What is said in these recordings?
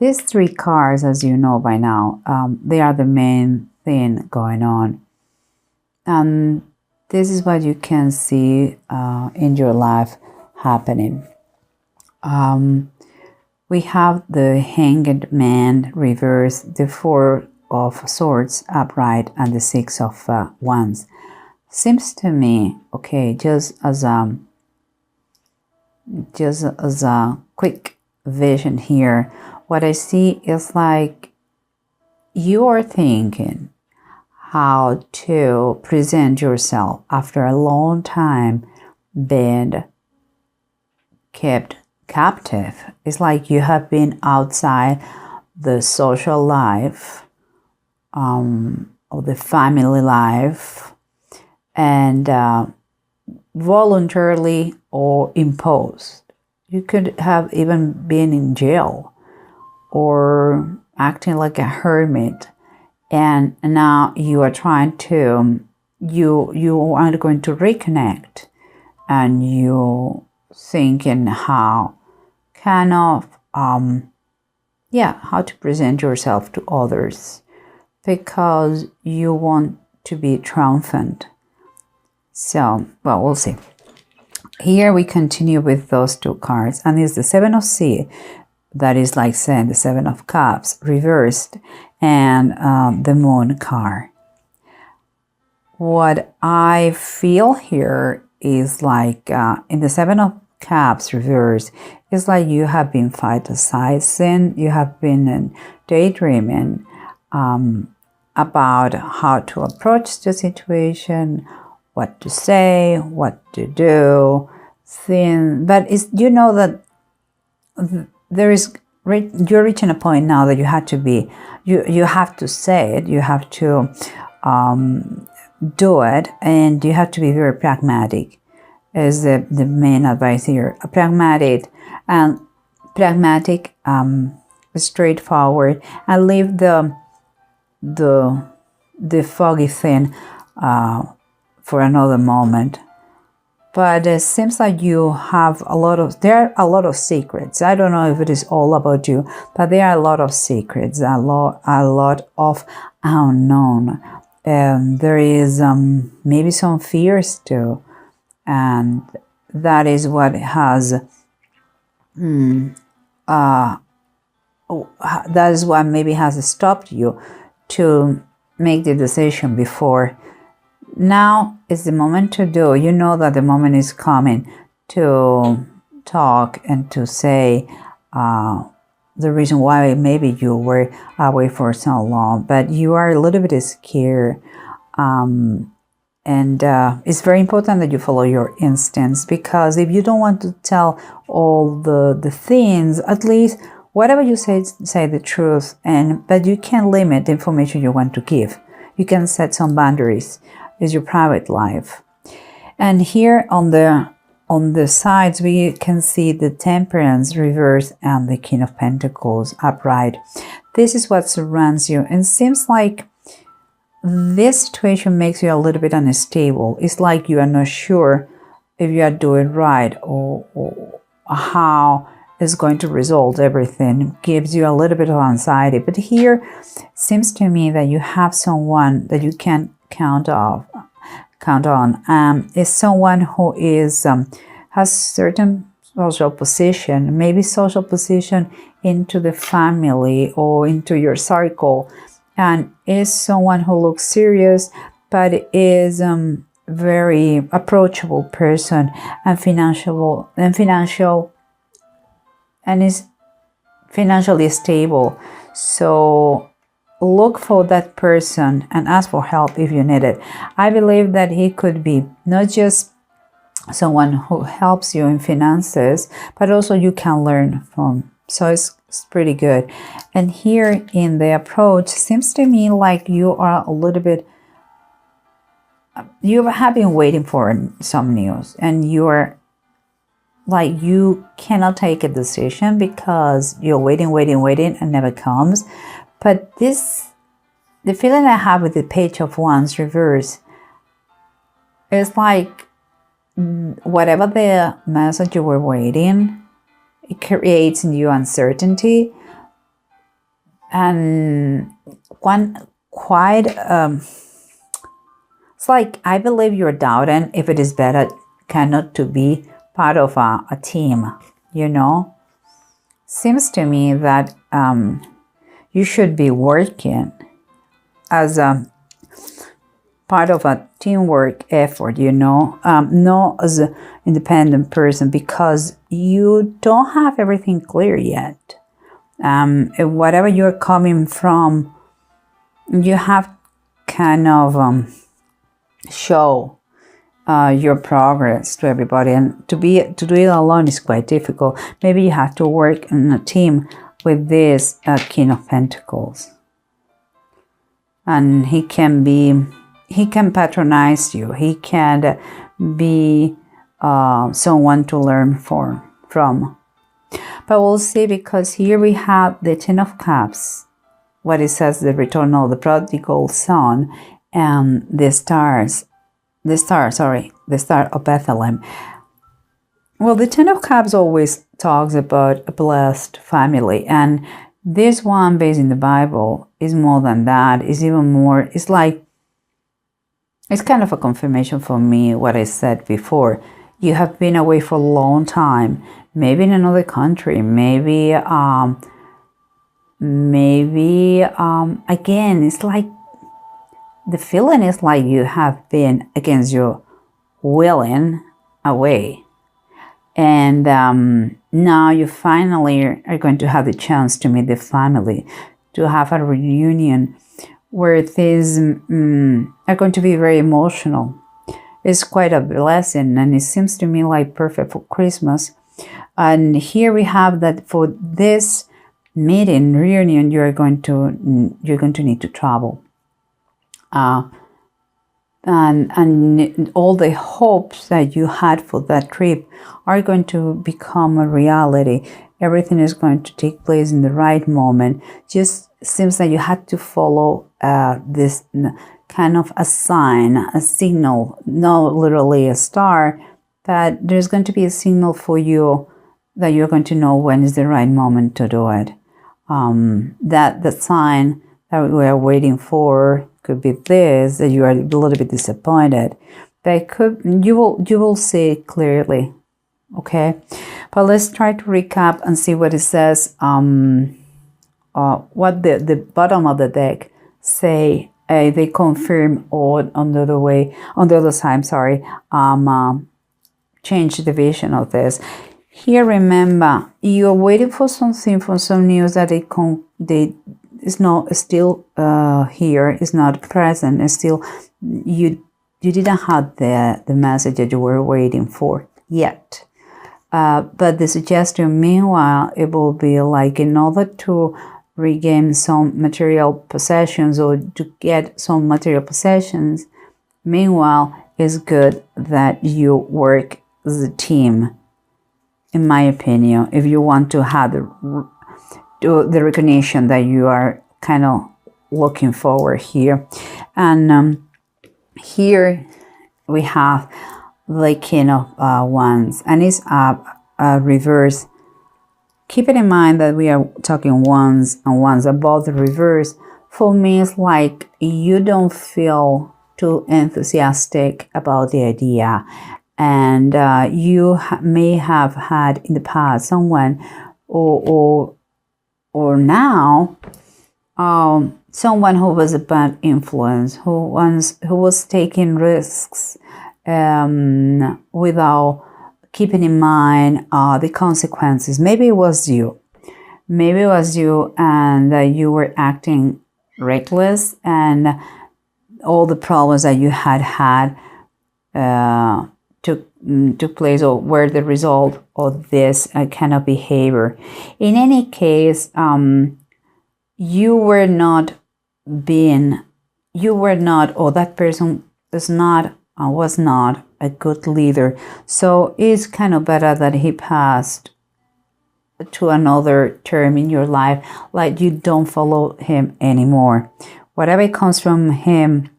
These three cards, as you know by now, they are the main thing going on. And this is what you can see in your life happening. We have the Hanged Man reversed, the Four of Swords upright, and the Six of Wands. Seems to me, okay, just as a quick vision here, what I see is like you are thinking how to present yourself after a long time being kept captive. It's like you have been outside the social life, or the family life, and voluntarily or imposed. You could have even been in jail or acting like a hermit, and now you are trying to, you are going to reconnect, and you thinking how kind of how to present yourself to others, because you want to be triumphant. So, well, we'll see. Here we continue with those two cards, and it's the Seven of Sea, that is like saying the Seven of Cups reversed, and the Moon card. What I feel here is like in the Seven of Cups reversed, it's like you have been fantasizing, you have been daydreaming about how to approach the situation, what to say, what to do, but it's, you know that there is, you're reaching a point now that you have to be, you have to say it, you have to do it, and you have to be very pragmatic, is the main advice here. Pragmatic, straightforward, and leave the foggy thing for another moment. But it seems like you have there are a lot of secrets. I don't know if it is all about you, but there are a lot of secrets, a lot of unknown. There is maybe some fears too, and that is what has that is what maybe has stopped you to make the decision before. Now is the moment to do. You know that the moment is coming to talk and to say the reason why maybe you were away for so long, but you are a little bit scared. And it's very important that you follow your instincts, because if you don't want to tell all the things, at least whatever you say the truth, but you can limit the information you want to give. You can set some boundaries. It's your private life. And here on the sides we can see the Temperance reverse and the King of Pentacles upright. This is what surrounds you, and seems like this situation makes you a little bit unstable. It's like you are not sure if you are doing right, or how it's going to resolve everything. It gives you a little bit of anxiety. But here seems to me that you have someone that you can count on. Is someone who is has certain social position, maybe social position into the family or into your circle, and is someone who looks serious but is very approachable person, and is financially stable. So look for that person and ask for help if you need it. I believe that he could be not just someone who helps you in finances, but also you can learn from. So it's pretty good. And here in the approach, seems to me like you are a little bit, you have been waiting for some news, and you are like, you cannot take a decision because you're waiting and never comes. But the feeling I have with the Page of Wands reverse is like whatever the message you were waiting, it creates in you uncertainty. and one quite it's like, I believe you're doubting if it is better cannot to be part of a team, you know. Seems to me that you should be working as a part of a teamwork effort, you know, not as an independent person, because you don't have everything clear yet. Whatever you're coming from, you have kind of show your progress to everybody, and to do it alone is quite difficult. Maybe you have to work in a team with this King of Pentacles, and he can patronize you. He can be someone to learn from. But we'll see, because here we have the Ten of Cups, what it says, the return of the prodigal son, and the star of Bethlehem. Well, the Ten of Cups always talks about a blessed family, and this one, based in the Bible, is more than that. It's even more, it's like, it's kind of a confirmation for me what I said before. You have been away for a long time, maybe in another country, maybe again, it's like, the feeling is like you have been against your willing away. And now you finally are going to have the chance to meet the family, to have a reunion where things are going to be very emotional. It's quite a blessing, and it seems to me like perfect for Christmas. And here we have that for this meeting, reunion, you're going to need to travel. And all the hopes that you had for that trip are going to become a reality. Everything is going to take place in the right moment. Just seems that you had to follow this kind of a sign, a signal, not literally a star, but there's going to be a signal for you that you're going to know when is the right moment to do it. That the sign that we are waiting for could be this, that you are a little bit disappointed, but you will see it clearly. Okay, but let's try to recap and see what it says. What the bottom of the deck say. They confirm on the other side. Sorry, change the vision of this. Here, remember, you're waiting for something, for some news that is not still here, is not present, is still you didn't have the message that you were waiting for yet. But the suggestion, meanwhile, it will be like, in order to regain some material possessions or to get some material possessions, meanwhile, it's good that you work as a team, in my opinion, if you want to have the recognition that you are kind of looking forward here. And here we have the King of Wands, and it's a reverse. Keep it in mind that we are talking wands and wands above the reverse. For me, it's like you don't feel too enthusiastic about the idea, and you may have had in the past someone or now someone who was a bad influence, who was taking risks without keeping in mind the consequences. Maybe it was you, and you were acting reckless, and all the problems that you had took place, or were the result of this kind of behavior. In any case, you were not, or that person was not a good leader. So it's kind of better that he passed to another term in your life, like you don't follow him anymore. Whatever comes from him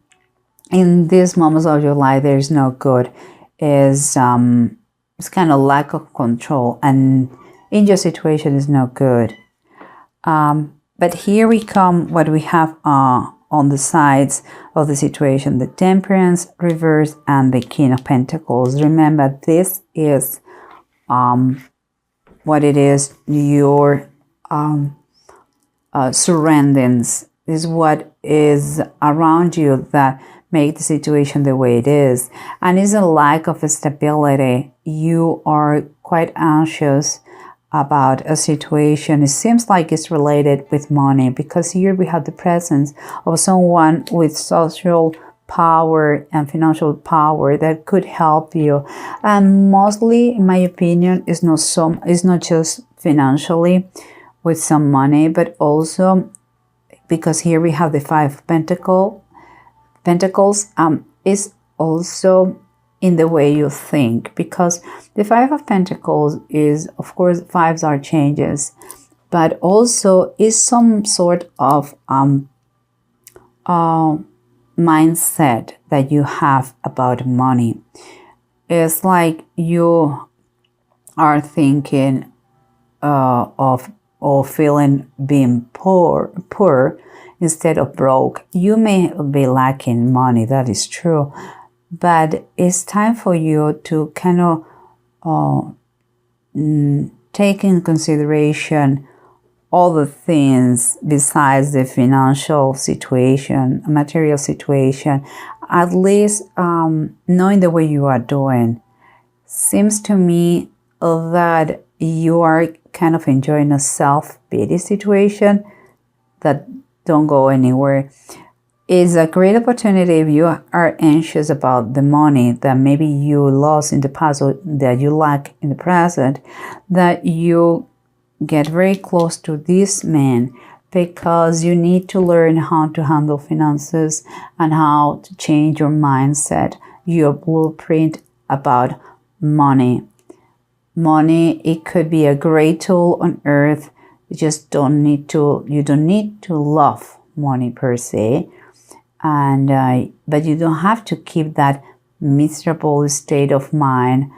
in these moments of your life, there is no good. It's kind of lack of control, and in your situation is no good. But here we come, what we have on the sides of the situation: the Temperance reverse and the King of Pentacles. Remember, this is what it is, your surroundings is what is around you that make the situation the way it is, and is a lack of stability. You are quite anxious about a situation. It seems like it's related with money, because here we have the presence of someone with social power and financial power that could help you, and mostly, in my opinion, it's not just financially with some money, but also because here we have the Five of Pentacles, is also in the way you think, because the Five of Pentacles is, of course, fives are changes, but also is some sort of mindset that you have about money. It's like you are thinking of or feeling being poor instead of broke. You may be lacking money, that is true, but it's time for you to kind of take in consideration all the things besides the financial situation, material situation. At least knowing the way you are doing, seems to me that you are kind of enjoying a self-pity situation that don't go anywhere. It's a great opportunity if you are anxious about the money that maybe you lost in the past or that you lack in the present, that you get very close to this man, because you need to learn how to handle finances and how to change your mindset, your blueprint about money. Money, it could be a great tool on earth. You don't need to love money per se, and but you don't have to keep that miserable state of mind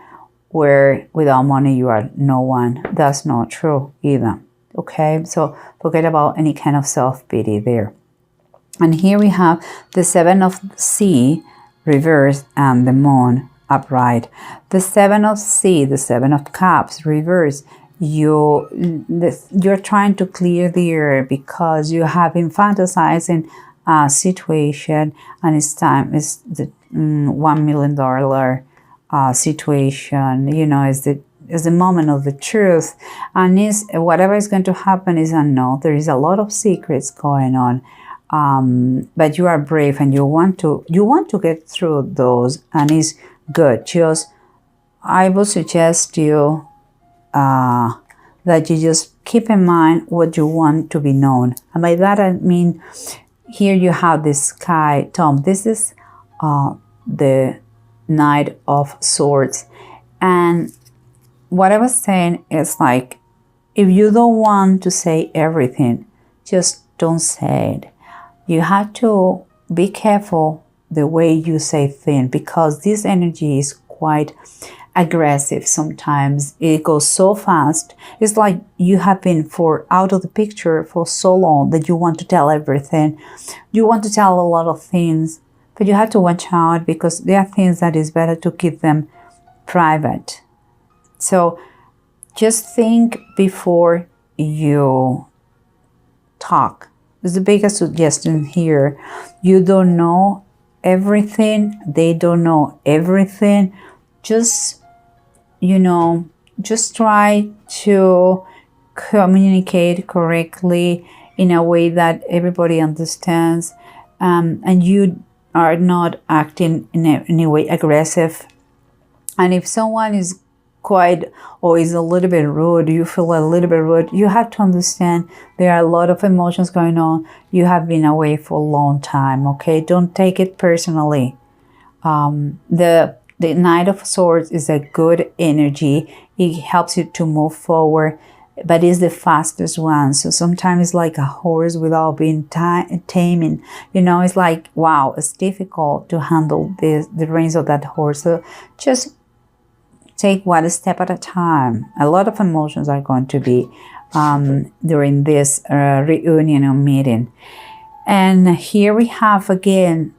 where without money you are no one. That's not true either. Okay, so forget about any kind of self-pity there. And here we have the Seven of Sea reversed and the Moon upright. The Seven of Sea, the Seven of Cups reversed. You're trying to clear the air because you have been fantasizing a situation, and it's time. It's the $1 million situation. You know, is the moment of the truth, and is whatever is going to happen is unknown. There is a lot of secrets going on, but you are brave and you want to get through those, and it's good. Just I would suggest you that you just keep in mind what you want to be known, and by that I mean here you have the Sky Tomb. This is the Knight of Swords, and what I was saying is like, if you don't want to say everything, just don't say it. You have to be careful the way you say things, because this energy is quite aggressive sometimes. It goes so fast. It's like you have been out of the picture for so long that you want to tell everything. You want to tell a lot of things, but you have to watch out, because there are things that is better to keep them private. So just think before you talk. It's the biggest suggestion here. You don't know everything. They don't know everything. Just, just try to communicate correctly in a way that everybody understands, and you are not acting in any way aggressive. And if someone is quite or is a little bit rude, you feel a little bit rude, you have to understand there are a lot of emotions going on. You have been away for a long time, okay? Don't take it personally. The Knight of Swords is a good energy. It helps you to move forward, but it's the fastest one. So sometimes it's like a horse without being taming. It's like, wow, it's difficult to handle the reins of that horse. So just take one step at a time. A lot of emotions are going to be during this reunion or meeting. And here we have again,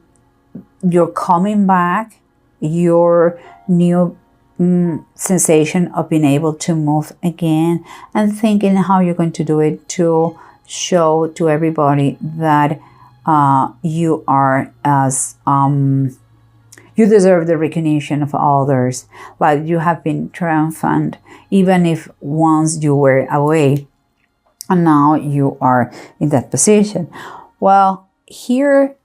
you're coming back, your new sensation of being able to move again, and thinking how you're going to do it to show to everybody that you are as you deserve the recognition of others, like you have been triumphant even if once you were away and now you are in that position. Well, here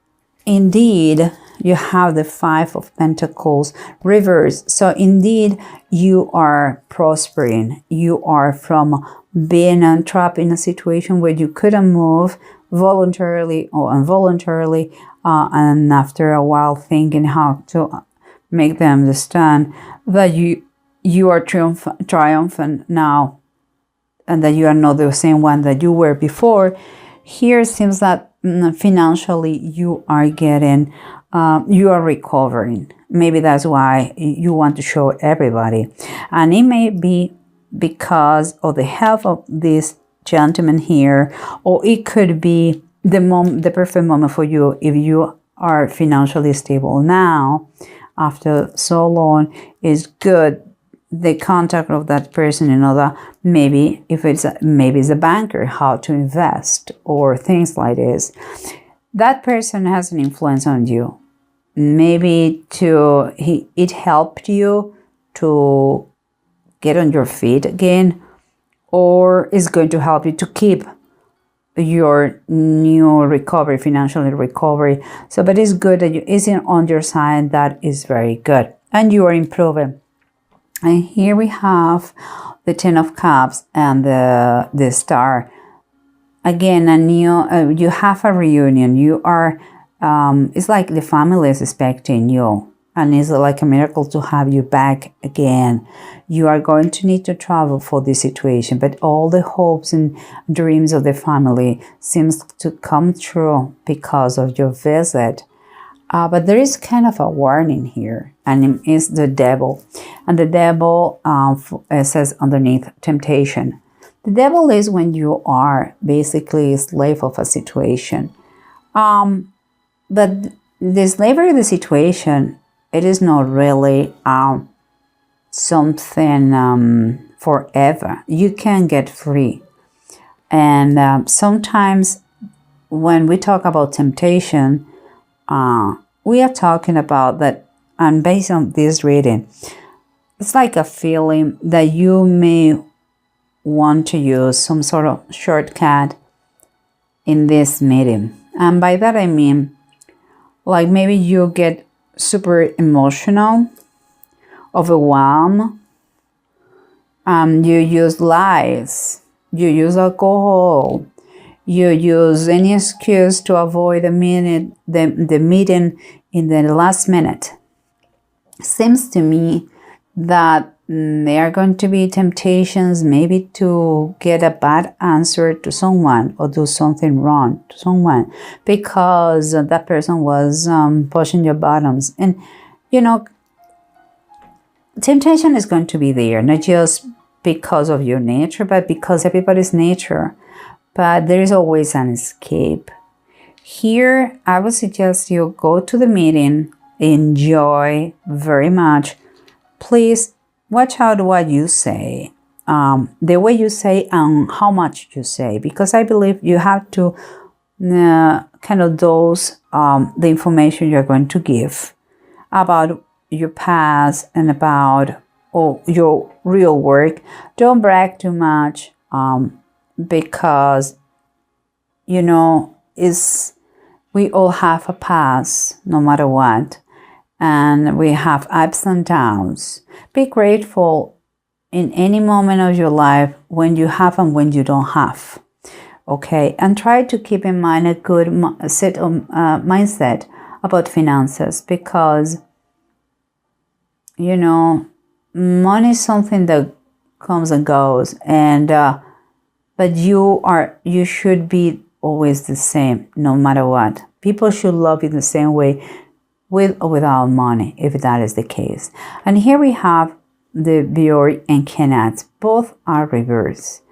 indeed you have the Five of Pentacles reversed. So indeed you are prospering. You are from being trapped in a situation where you couldn't move voluntarily or involuntarily, and after a while thinking how to make them understand that you are triumphant now, and that you are not the same one that you were before. Here it seems that financially you are getting, you are recovering. Maybe that's why you want to show everybody. And it may be because of the health of this gentleman here, or it could be the perfect moment for you if you are financially stable now after so long. Is good. The contact of that person, that maybe if it's a banker, how to invest or things like this. That person has an influence on you. Maybe it helped you to get on your feet again, or is going to help you to keep your new recovery, financially recovery. So, but it's good that you is on your side. That is very good, and you are improving. And here we have the Ten of Cups and the Star. Again, you have a reunion. You are, it's like the family is expecting you. And it's like a miracle to have you back again. You are going to need to travel for this situation, but all the hopes and dreams of the family seems to come true because of your visit. But there is kind of a warning here, and it is the devil. And the devil says underneath temptation. The devil is when you are basically a slave of a situation. But the slavery of the situation, it is not really something forever. You can get free. And sometimes when we talk about temptation, we are talking about that, and based on this reading, it's like a feeling that you may want to use some sort of shortcut in this meeting. And by that I mean, like maybe you get super emotional, overwhelmed, you use lies, you use alcohol, you use any excuse to avoid the meeting in the last minute. Seems to me that there are going to be temptations maybe to get a bad answer to someone or do something wrong to someone because that person was pushing your buttons. And, temptation is going to be there, not just because of your nature, but because everybody's nature. But there is always an escape. Here, I would suggest you go to the meeting, enjoy very much. Please watch out what you say, the way you say and how much you say, because I believe you have to kind of dose the information you're going to give about your past and about your real work. Don't brag too much. Because we all have a past no matter what, and we have ups and downs. Be grateful in any moment of your life when you have and when you don't have, okay? And try to keep in mind a good mindset about finances, because money is something that comes and goes, and but you should be always the same, no matter what. People should love you the same way, with or without money, if that is the case. And here we have the Bjork and Kenneth. Both are reversed.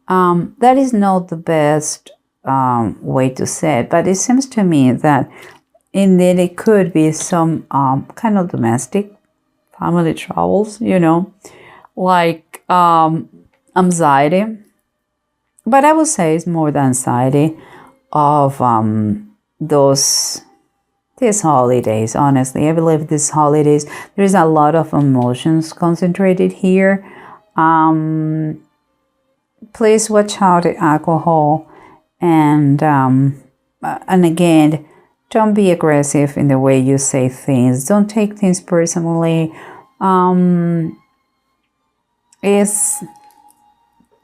That is not the best way to say it, but it seems to me that indeed it could be some kind of domestic family troubles, like anxiety. But I would say it's more the anxiety of these holidays. Honestly, I believe these holidays, there is a lot of emotions concentrated here. Please watch out the alcohol, and again, don't be aggressive in the way you say things. Don't take things personally.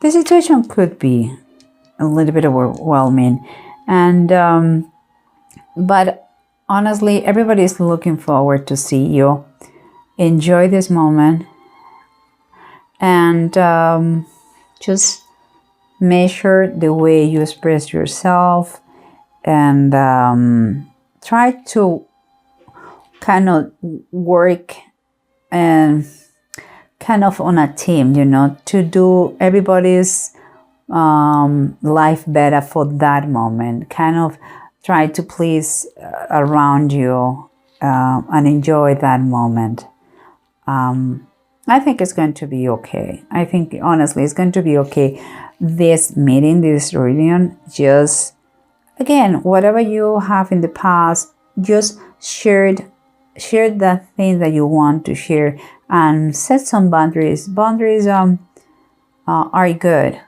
The situation could be a little bit overwhelming, and but honestly, everybody is looking forward to see you. Enjoy this moment, and just measure the way you express yourself, and try to kind of work and kind of on a team, to do everybody's life better for that moment. Kind of try to please around you and enjoy that moment. I think it's going to be okay. I think honestly it's going to be okay. This meeting, this reunion, just again, whatever you have in the past, just share the things that you want to share and set some boundaries. Boundaries are good.